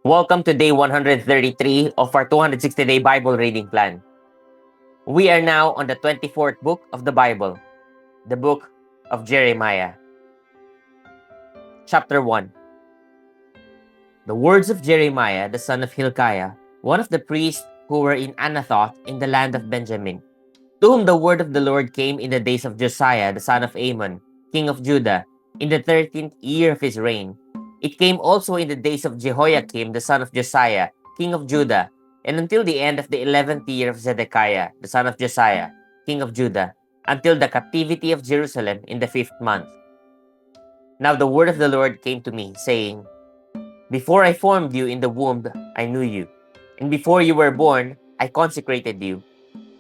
Welcome to day 133 of our 260-day Bible reading plan. We are now on the 24th book of the Bible, the book of Jeremiah. Chapter 1. The words of Jeremiah, the son of Hilkiah, one of the priests who were in Anathoth in the land of Benjamin, to whom the word of the Lord came in the days of Josiah, the son of Amon, king of Judah, in the 13th year of his reign. It came also in the days of Jehoiakim, the son of Josiah, king of Judah, and until the end of the 11th year of Zedekiah, the son of Josiah, king of Judah, until the captivity of Jerusalem in the 5th month. Now the word of the Lord came to me, saying, Before I formed you in the womb, I knew you, and before you were born, I consecrated you.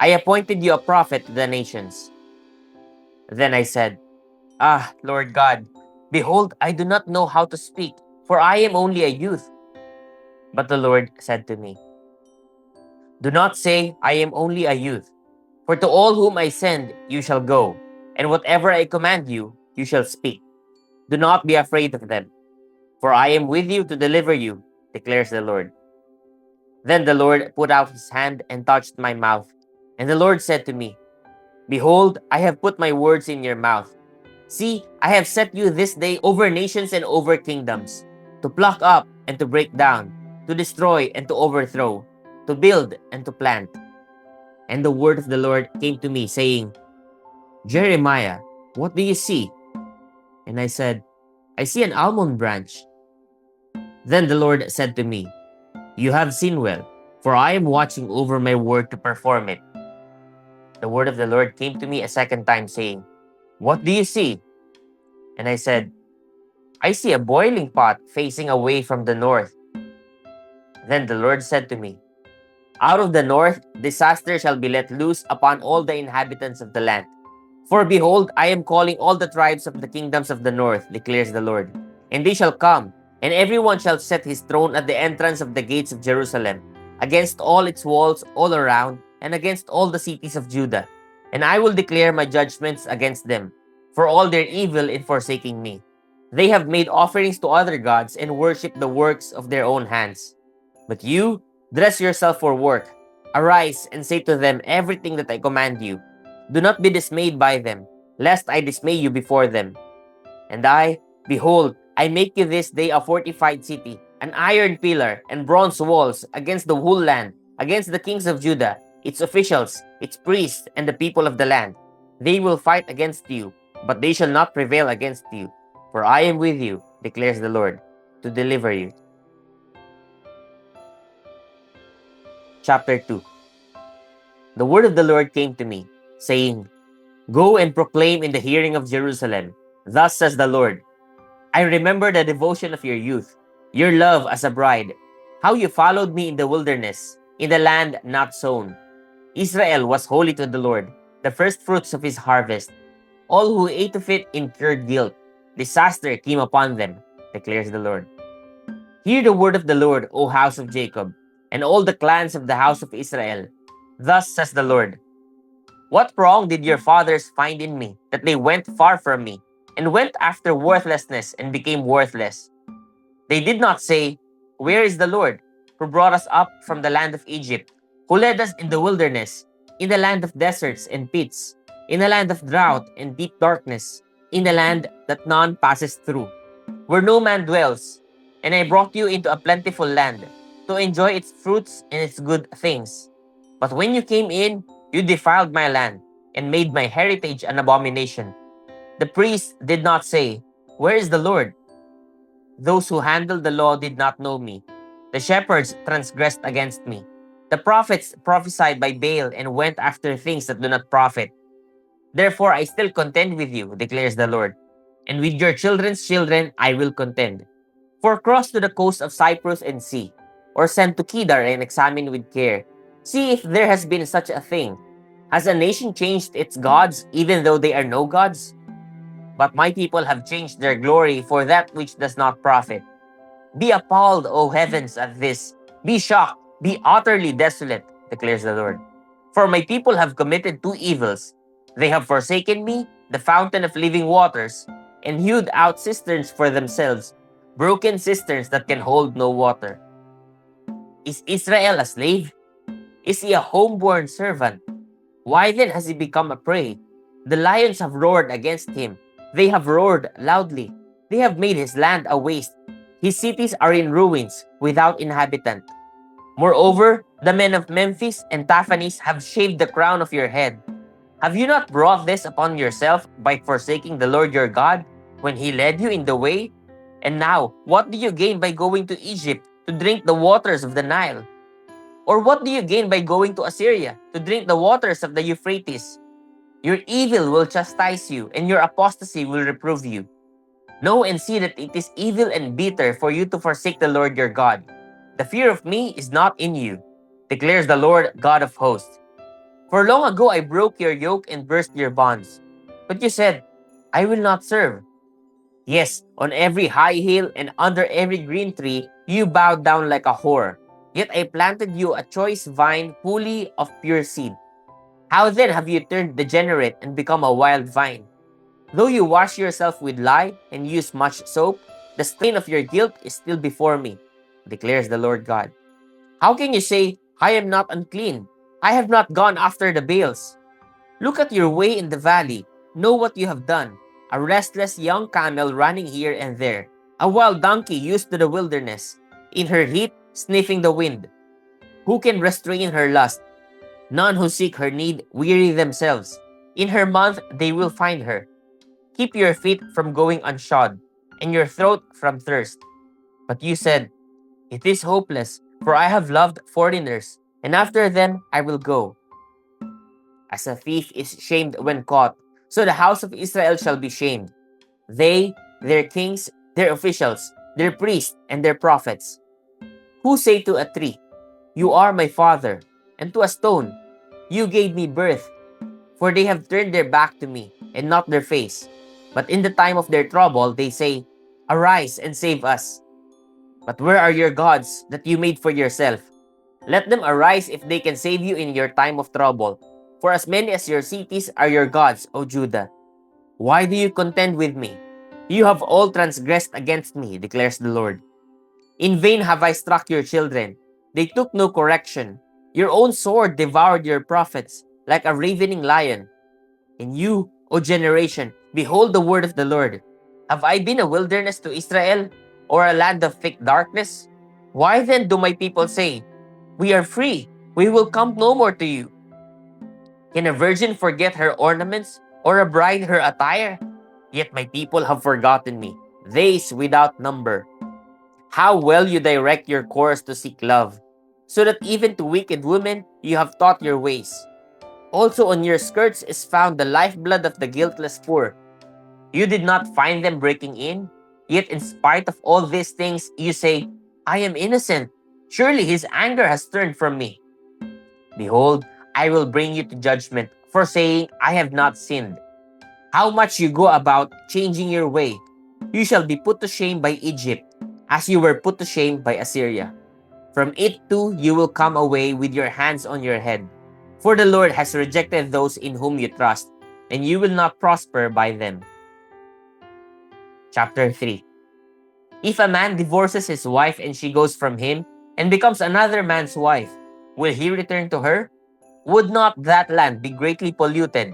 I appointed you a prophet to the nations. Then I said, Ah, Lord God, behold, I do not know how to speak, for I am only a youth. But the Lord said to me, Do not say, I am only a youth, for to all whom I send you shall go, and whatever I command you, you shall speak. Do not be afraid of them, for I am with you to deliver you, declares the Lord. Then the Lord put out his hand and touched my mouth, and the Lord said to me, Behold, I have put my words in your mouth. See, I have set you this day over nations and over kingdoms, to pluck up and to break down, to destroy and to overthrow, to build and to plant. And the word of the Lord came to me, saying, Jeremiah, what do you see? And I said, I see an almond branch. Then the Lord said to me, You have seen well, for I am watching over my word to perform it. The word of the Lord came to me a second time, saying, What do you see? And I said, I see a boiling pot facing away from the north. Then the Lord said to me, Out of the north disaster shall be let loose upon all the inhabitants of the land. For behold, I am calling all the tribes of the kingdoms of the north, declares the Lord. And they shall come, and everyone shall set his throne at the entrance of the gates of Jerusalem, against all its walls all around, and against all the cities of Judah. And I will declare my judgments against them, for all their evil in forsaking me. They have made offerings to other gods and worshipped the works of their own hands. But you, dress yourself for work. Arise and say to them everything that I command you. Do not be dismayed by them, lest I dismay you before them. And I, behold, I make you this day a fortified city, an iron pillar and bronze walls against the whole land, against the kings of Judah, its officials, its priests, and the people of the land. They will fight against you, but they shall not prevail against you. For I am with you, declares the Lord, to deliver you. Chapter 2. The word of the Lord came to me, saying, Go and proclaim in the hearing of Jerusalem, Thus says the Lord, I remember the devotion of your youth, your love as a bride, how you followed me in the wilderness, in the land not sown. Israel was holy to the Lord, the first fruits of his harvest. All who ate of it incurred guilt. Disaster came upon them, declares the Lord. Hear the word of the Lord, O house of Jacob, and all the clans of the house of Israel. Thus says the Lord, What wrong did your fathers find in me, that they went far from me, and went after worthlessness and became worthless? They did not say, Where is the Lord, who brought us up from the land of Egypt, who led us in the wilderness, in the land of deserts and pits, in the land of drought and deep darkness, in the land that none passes through, where no man dwells, and I brought you into a plentiful land, to enjoy its fruits and its good things. But when you came in, you defiled my land, and made my heritage an abomination. The priests did not say, Where is the Lord? Those who handled the law did not know me. The shepherds transgressed against me. The prophets prophesied by Baal and went after things that do not profit. Therefore I still contend with you, declares the Lord, and with your children's children I will contend. For cross to the coast of Cyprus and see, or send to Kedar and examine with care. See if there has been such a thing. Has a nation changed its gods, even though they are no gods? But my people have changed their glory for that which does not profit. Be appalled, O heavens, at this. Be shocked, be utterly desolate, declares the Lord. For my people have committed two evils. They have forsaken me, the fountain of living waters, and hewed out cisterns for themselves, broken cisterns that can hold no water. Is Israel a slave? Is he a homeborn servant? Why then has he become a prey? The lions have roared against him. They have roared loudly. They have made his land a waste. His cities are in ruins, without inhabitant. Moreover, the men of Memphis and Taphanes have shaved the crown of your head. Have you not brought this upon yourself by forsaking the Lord your God when he led you in the way? And now, what do you gain by going to Egypt to drink the waters of the Nile? Or what do you gain by going to Assyria to drink the waters of the Euphrates? Your evil will chastise you, and your apostasy will reprove you. Know and see that it is evil and bitter for you to forsake the Lord your God. The fear of me is not in you, declares the Lord God of hosts. For long ago I broke your yoke and burst your bonds. But you said, I will not serve. Yes, on every high hill and under every green tree, you bowed down like a whore. Yet I planted you a choice vine fully of pure seed. How then have you turned degenerate and become a wild vine? Though you wash yourself with lye and use much soap, the stain of your guilt is still before me, declares the Lord God. How can you say, I am not unclean? I have not gone after the Baals. Look at your way in the valley. Know what you have done. A restless young camel running here and there. A wild donkey used to the wilderness. In her heat, sniffing the wind. Who can restrain her lust? None who seek her need weary themselves. In her month they will find her. Keep your feet from going unshod, and your throat from thirst. But you said, it is hopeless, for I have loved foreigners, and after them I will go. As a thief is shamed when caught, so the house of Israel shall be shamed. They, their kings, their officials, their priests, and their prophets. Who say to a tree, you are my father, and to a stone, you gave me birth. For they have turned their back to me, and not their face. But in the time of their trouble, they say, arise and save us. But where are your gods that you made for yourself? Let them arise if they can save you in your time of trouble. For as many as your cities are your gods, O Judah. Why do you contend with me? You have all transgressed against me, declares the Lord. In vain have I struck your children. They took no correction. Your own sword devoured your prophets, like a ravening lion. And you, O generation, behold the word of the Lord. Have I been a wilderness to Israel, or a land of thick darkness? Why then do my people say, we are free, we will come no more to you? Can a virgin forget her ornaments, or a bride her attire? Yet my people have forgotten me, days without number. How well you direct your course to seek love, so that even to wicked women you have taught your ways. Also on your skirts is found the lifeblood of the guiltless poor. You did not find them breaking in, yet in spite of all these things you say, I am innocent. Surely his anger has turned from me. Behold, I will bring you to judgment for saying, I have not sinned. How much you go about changing your way. You shall be put to shame by Egypt, as you were put to shame by Assyria. From it too you will come away with your hands on your head. For the Lord has rejected those in whom you trust, and you will not prosper by them. Chapter 3. If a man divorces his wife and she goes from him and becomes another man's wife, will he return to her? Would not that land be greatly polluted?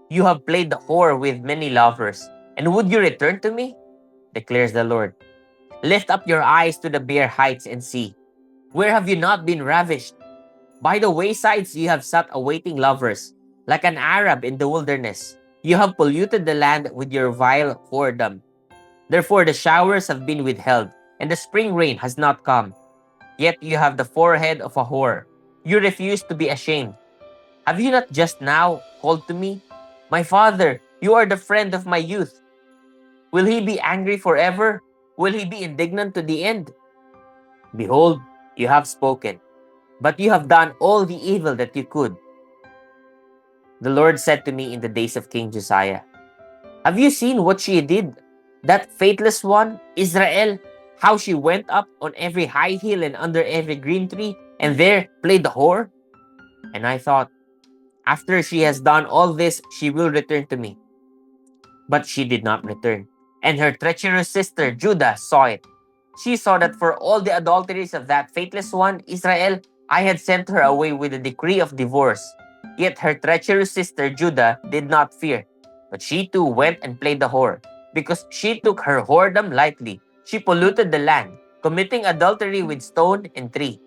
You have played the whore with many lovers, and would you return to me? Declares the Lord. Lift up your eyes to the bare heights and see. Where have you not been ravished? By the waysides you have sat awaiting lovers, like an Arab in the wilderness. You have polluted the land with your vile whoredom. Therefore the showers have been withheld, and the spring rain has not come. Yet you have the forehead of a whore. You refuse to be ashamed. Have you not just now called to me? My father, you are the friend of my youth. Will he be angry forever? Will he be indignant to the end? Behold, you have spoken, but you have done all the evil that you could. The Lord said to me in the days of King Josiah, have you seen what she did? That faithless one, Israel, how she went up on every high hill and under every green tree, and there played the whore? And I thought, after she has done all this, she will return to me. But she did not return, and her treacherous sister Judah saw it. She saw that for all the adulteries of that faithless one, Israel, I had sent her away with a decree of divorce. Yet her treacherous sister Judah did not fear, but she too went and played the whore. Because she took her whoredom lightly, she polluted the land, committing adultery with stone and tree.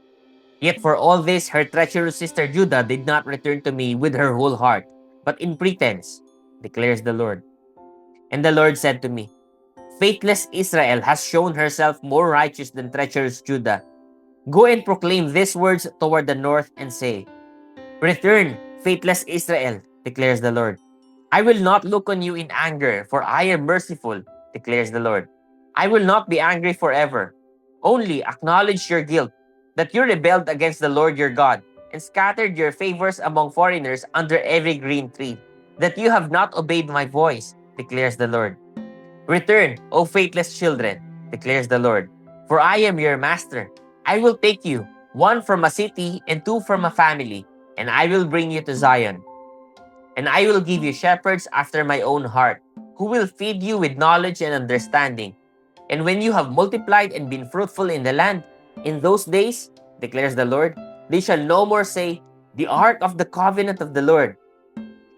Yet for all this, her treacherous sister Judah did not return to me with her whole heart, but in pretense, declares the Lord. And the Lord said to me, Faithless Israel has shown herself more righteous than treacherous Judah. Go and proclaim these words toward the north and say, Return, faithless Israel, declares the Lord. I will not look on you in anger, for I am merciful, declares the Lord. I will not be angry forever. Only acknowledge your guilt, that you rebelled against the Lord your God, and scattered your favors among foreigners under every green tree, that you have not obeyed my voice, declares the Lord. Return, O faithless children, declares the Lord, for I am your master. I will take you, one from a city and two from a family, and I will bring you to Zion. And I will give you shepherds after my own heart, who will feed you with knowledge and understanding. And when you have multiplied and been fruitful in the land, in those days, declares the Lord, they shall no more say, The ark of the covenant of the Lord.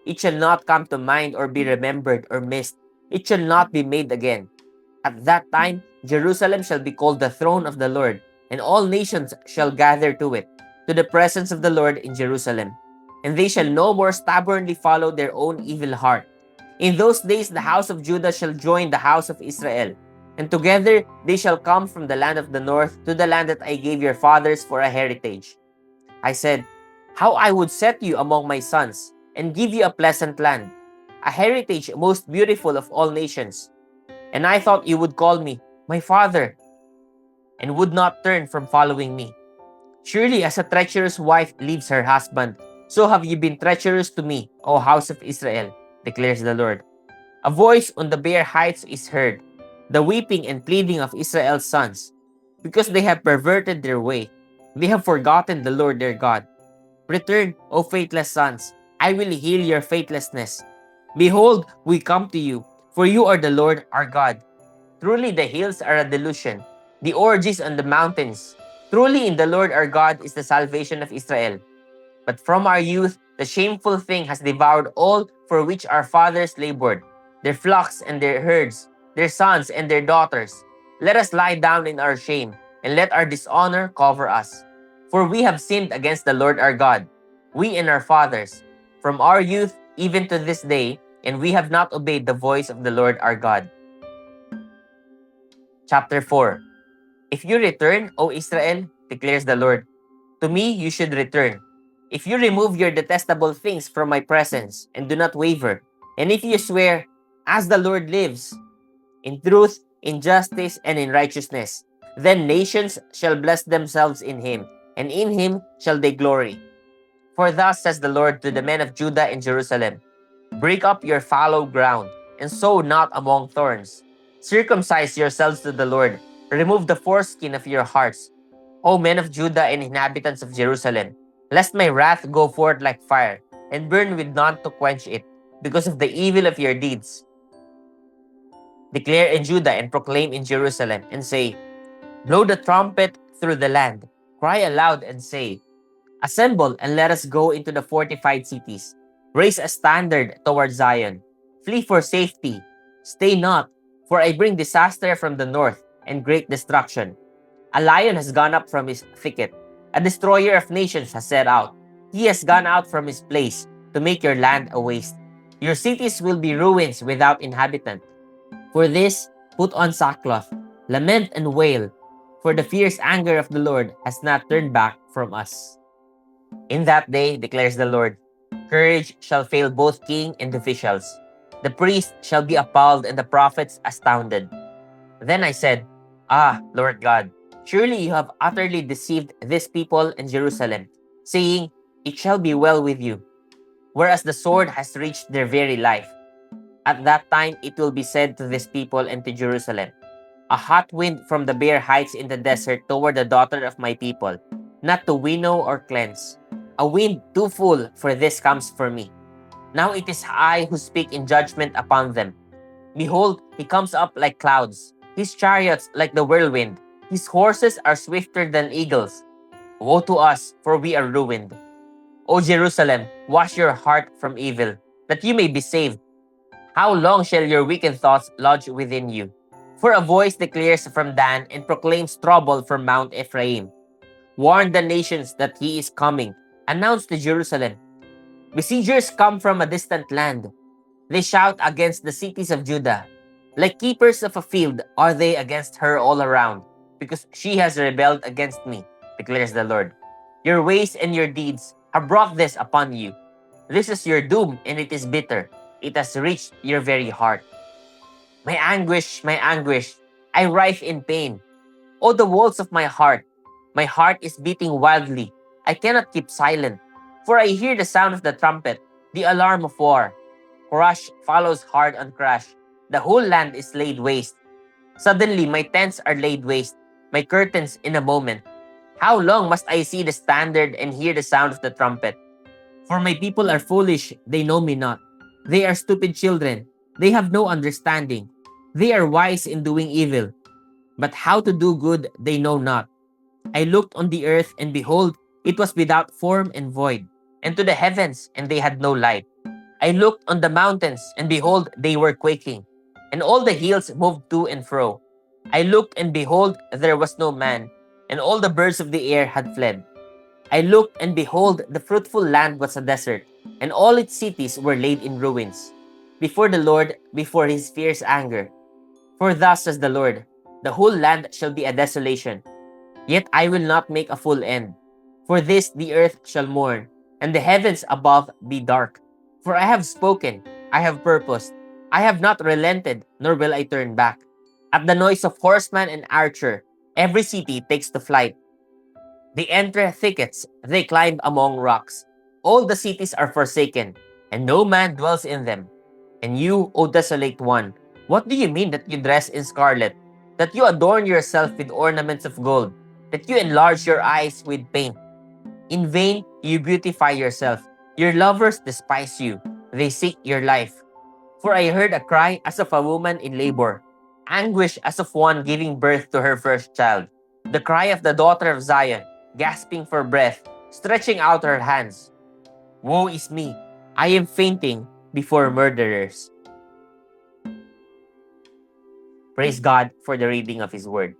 It shall not come to mind or be remembered or missed. It shall not be made again. At that time, Jerusalem shall be called the throne of the Lord, and all nations shall gather to it, to the presence of the Lord in Jerusalem. And they shall no more stubbornly follow their own evil heart. In those days the house of Judah shall join the house of Israel, and together they shall come from the land of the north to the land that I gave your fathers for a heritage. I said, How I would set you among my sons, and give you a pleasant land, a heritage most beautiful of all nations. And I thought you would call me, my father, and would not turn from following me. Surely as a treacherous wife leaves her husband, so have you been treacherous to me, O house of Israel, declares the Lord. A voice on the bare heights is heard, the weeping and pleading of Israel's sons, because they have perverted their way. They have forgotten the Lord their God. Return, O faithless sons, I will heal your faithlessness. Behold, we come to you, for you are the Lord our God. Truly the hills are a delusion, the orgies on the mountains. Truly in the Lord our God is the salvation of Israel. But from our youth, the shameful thing has devoured all for which our fathers labored, their flocks and their herds, their sons and their daughters. Let us lie down in our shame, and let our dishonor cover us. For we have sinned against the Lord our God, we and our fathers, from our youth even to this day, and we have not obeyed the voice of the Lord our God. Chapter 4. If you return, O Israel, declares the Lord, to me you should return. If you remove your detestable things from my presence and do not waver, and if you swear, as the Lord lives, in truth, in justice, and in righteousness, then nations shall bless themselves in him, and in him shall they glory. For thus says the Lord to the men of Judah and Jerusalem, Break up your fallow ground, and sow not among thorns. Circumcise yourselves to the Lord. Remove the foreskin of your hearts, O men of Judah and inhabitants of Jerusalem, lest my wrath go forth like fire, and burn with none to quench it, because of the evil of your deeds. Declare in Judah and proclaim in Jerusalem, and say, Blow the trumpet through the land. Cry aloud and say, Assemble and let us go into the fortified cities. Raise a standard toward Zion. Flee for safety. Stay not, for I bring disaster from the north and great destruction. A lion has gone up from his thicket. A destroyer of nations has set out. He has gone out from his place to make your land a waste. Your cities will be ruins without inhabitant. For this, put on sackcloth, lament and wail, for the fierce anger of the Lord has not turned back from us. In that day, declares the Lord, courage shall fail both king and officials. The priest shall be appalled and the prophets astounded. Then I said, Ah, Lord God, surely you have utterly deceived this people in Jerusalem, saying, It shall be well with you, whereas the sword has reached their very life. At that time it will be said to this people and to Jerusalem, A hot wind from the bare heights in the desert toward the daughter of my people, not to winnow or cleanse. A wind too full for this comes for me. Now it is I who speak in judgment upon them. Behold, he comes up like clouds, his chariots like the whirlwind. His horses are swifter than eagles. Woe to us, for we are ruined. O Jerusalem, wash your heart from evil, that you may be saved. How long shall your wicked thoughts lodge within you? For a voice declares from Dan and proclaims trouble from Mount Ephraim. Warn the nations that he is coming. Announce to Jerusalem. Besiegers come from a distant land. They shout against the cities of Judah. Like keepers of a field are they against her all around, because she has rebelled against me, declares the Lord. Your ways and your deeds have brought this upon you. This is your doom, and it is bitter. It has reached your very heart. My anguish, I writhe in pain. Oh, the walls of my heart is beating wildly. I cannot keep silent, for I hear the sound of the trumpet, the alarm of war. Crash follows hard on crash. The whole land is laid waste. Suddenly, my tents are laid waste, my curtains in a moment. How long must I see the standard and hear the sound of the trumpet? For my people are foolish, they know me not. They are stupid children, they have no understanding. They are wise in doing evil, but how to do good they know not. I looked on the earth, and behold, it was without form and void, and to the heavens, and they had no light. I looked on the mountains, and behold, they were quaking, and all the hills moved to and fro. I looked, and behold, there was no man, and all the birds of the air had fled. I looked, and behold, the fruitful land was a desert, and all its cities were laid in ruins, before the Lord, before his fierce anger. For thus says the Lord, the whole land shall be a desolation, yet I will not make a full end. For this the earth shall mourn, and the heavens above be dark. For I have spoken, I have purposed, I have not relented, nor will I turn back. At the noise of horseman and archer, every city takes to flight. They enter thickets, they climb among rocks. All the cities are forsaken, and no man dwells in them. And you, O desolate one, what do you mean that you dress in scarlet, that you adorn yourself with ornaments of gold, that you enlarge your eyes with paint? In vain you beautify yourself. Your lovers despise you. They seek your life. For I heard a cry as of a woman in labor, anguish as of one giving birth to her first child. The cry of the daughter of Zion, gasping for breath, stretching out her hands. Woe is me! I am fainting before murderers. Praise God for the reading of His Word.